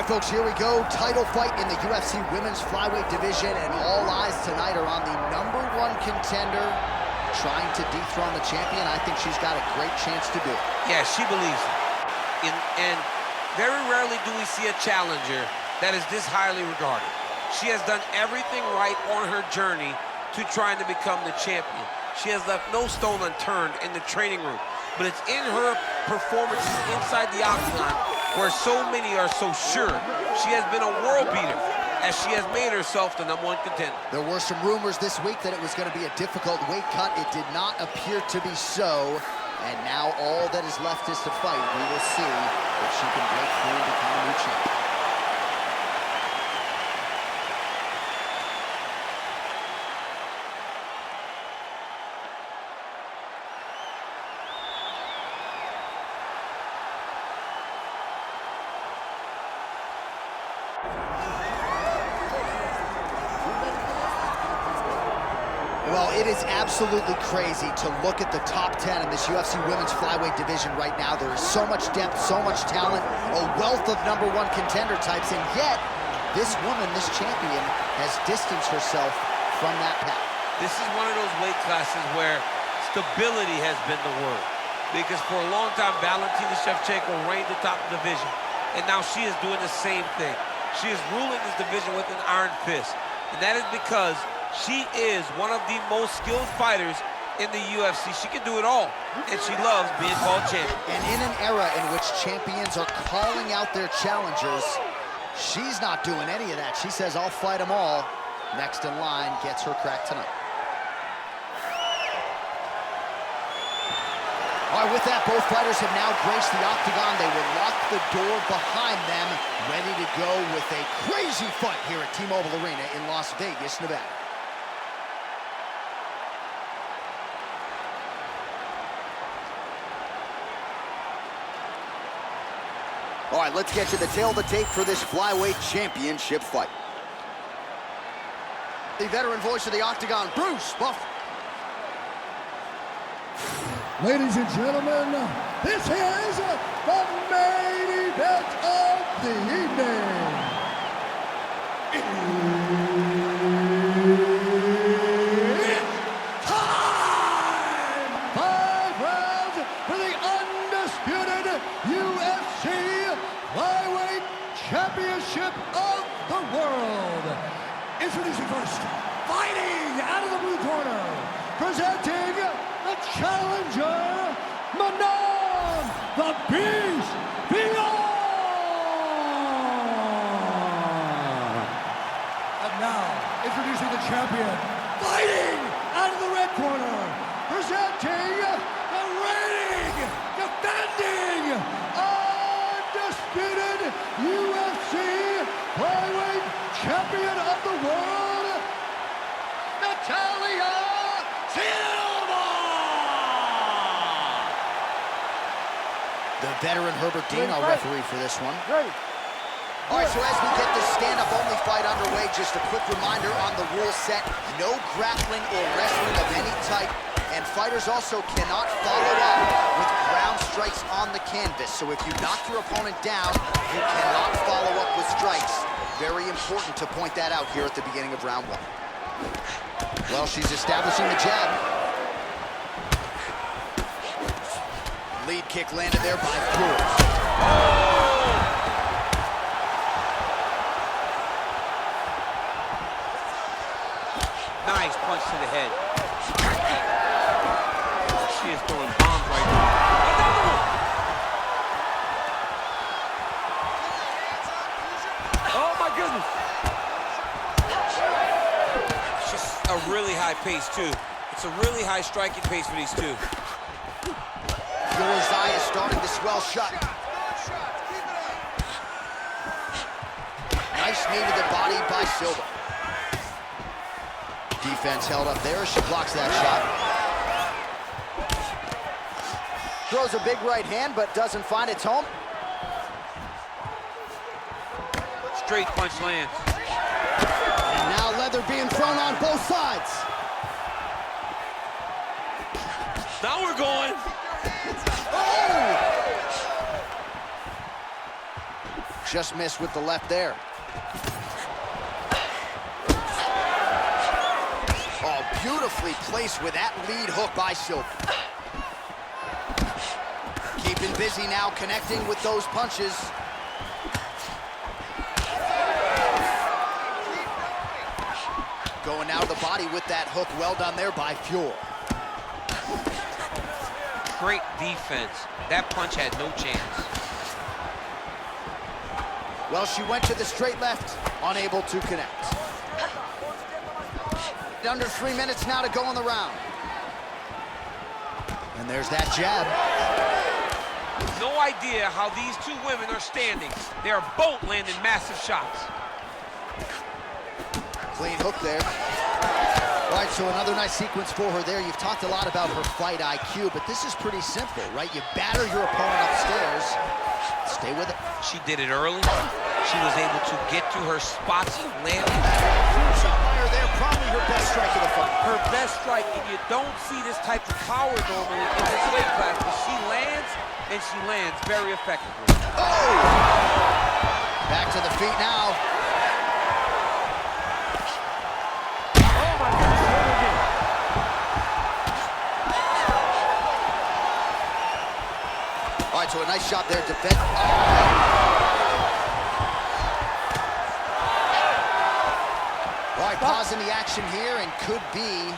right, folks, here we go. Title fight in the UFC women's flyweight division, and all eyes tonight are on the #1 contender trying to dethrone the champion. I think she's got a great chance to do it. Yeah, she believes it. And very rarely do we see a challenger that is this highly regarded. She has done everything right on her journey to trying to become the champion. She has left no stone unturned in the training room, but it's in her performances inside the octagon where so many are so sure she has been a world beater as she has made herself the #1 contender. There were some rumors this week that it was going to be a difficult weight cut. It did not appear to be so, and now all that is left is to fight. We will see if she can break through and become a new champion. Well, it is absolutely crazy to look at the top 10 in this UFC women's flyweight division right now. There is so much depth, so much talent, a wealth of #1 contender types, and yet this woman, this champion, has distanced herself from that path. This is one of those weight classes where stability has been the word. Because for a long time, Valentina Shevchenko reigned atop the division, and now she is doing the same thing. She is ruling this division with an iron fist, and that is because she is one of the most skilled fighters in the UFC. She can do it all, and she loves being called champion. And in an era in which champions are calling out their challengers, she's not doing any of that. She says, I'll fight them all. Next in line gets her crack tonight. All right, with that, both fighters have now graced the octagon. They will lock the door behind them, ready to go with a crazy fight here at T-Mobile Arena in Las Vegas, Nevada. All right, let's get to the tail of the tape for this flyweight championship fight. The veteran voice of the octagon, Bruce Buffer. Ladies and gentlemen, this is the main event of the evening. It's time! 5 rounds for the undisputed UFC Flyweight Championship of the world. Introducing first, fighting out of the blue corner, presenting the challenger, Manon, the Beast, Fiorot! And now, introducing the champion, fighting out of the red corner, presenting the reigning, defending, undisputed UFC Flyweight Champion of the world, Natalia, Silva! The veteran Herbert Dean, our referee for this one. Ready. All right, so as we get this stand-up-only fight underway, just a quick reminder on the rule set: no grappling or wrestling of any type, and fighters also cannot follow up with ground strikes on the canvas. So if you knock your opponent down, you cannot follow up with strikes. Very important to point that out here at the beginning of round 1. Well, she's establishing the jab. Lead kick landed there by Fiorot. Nice punch to the head. She is throwing bombs right now. Another one! Oh my goodness! It's just a really high pace too. It's a really high striking pace for these two. Fiorot's eye is starting to swell shut. Nice knee to the body by Silva. Defense held up there as she blocks that shot. Throws a big right hand, but doesn't find its home. Straight punch lands. And now leather being thrown on both sides. Now we're going. Oh! Just missed with the left there. Oh, beautifully placed with that lead hook by Silva. Keeping busy now, connecting with those punches. Going out of the body with that hook. Well done there by Fiorot. Great defense. That punch had no chance. Well, she went to the straight left, unable to connect. Under 3 minutes now to go in the round. And there's that jab. No idea how these two women are standing. They are both landing massive shots. Clean hook there. All right, so another nice sequence for her there. You've talked a lot about her fight IQ, but this is pretty simple, right? You batter your opponent upstairs. Stay with it. She did it early. She was able to get to her spots and land. Huge up by her there, probably her best strike of the fight. Her best strike, and you don't see this type of power normally in this weight class, but she lands, and she lands very effectively. Oh! Back to the feet now. All right, so a nice shot there to defend. All right, pausing the action here, and could be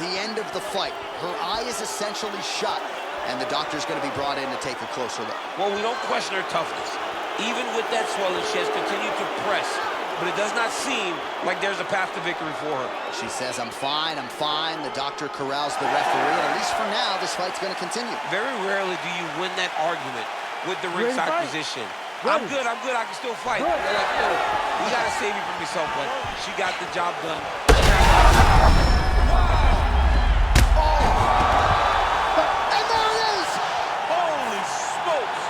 the end of the fight. Her eye is essentially shut, and the doctor's going to be brought in to take a closer look. Well, we don't question her toughness. Even with that swelling, she has continued to press, but it does not seem like there's a path to victory for her. She says, I'm fine, I'm fine. The doctor corrals the referee, and at least for now, this fight's going to continue. Very rarely do you win that argument with the ringside position. I'm good, I can still fight. They're like, no, you gotta save me from yourself, but she got the job done. And there it is! Holy smokes!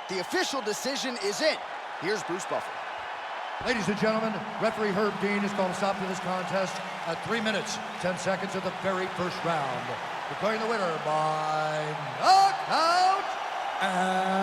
The official decision is in. Here's Bruce Buffer. Ladies and gentlemen, referee Herb Dean has called a stop to this contest at 3 minutes, 10 seconds of the very first round. Declaring the winner by knockout and